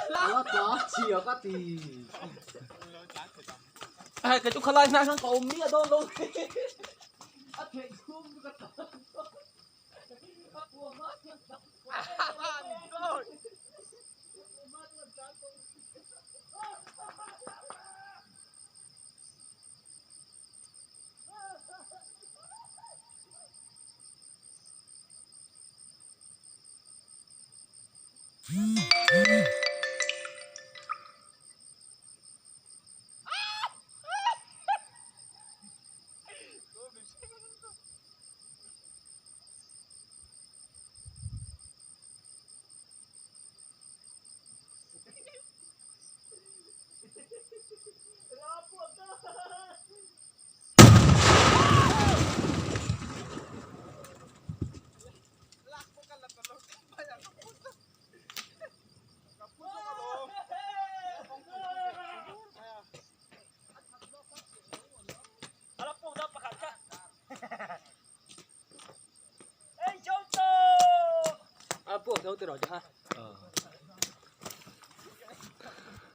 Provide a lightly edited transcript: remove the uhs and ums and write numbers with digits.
Nó có chiều có thì cái chỗ khai này nó có ôm mía đâu đâu. Buộc đâu từ đó chứ ha.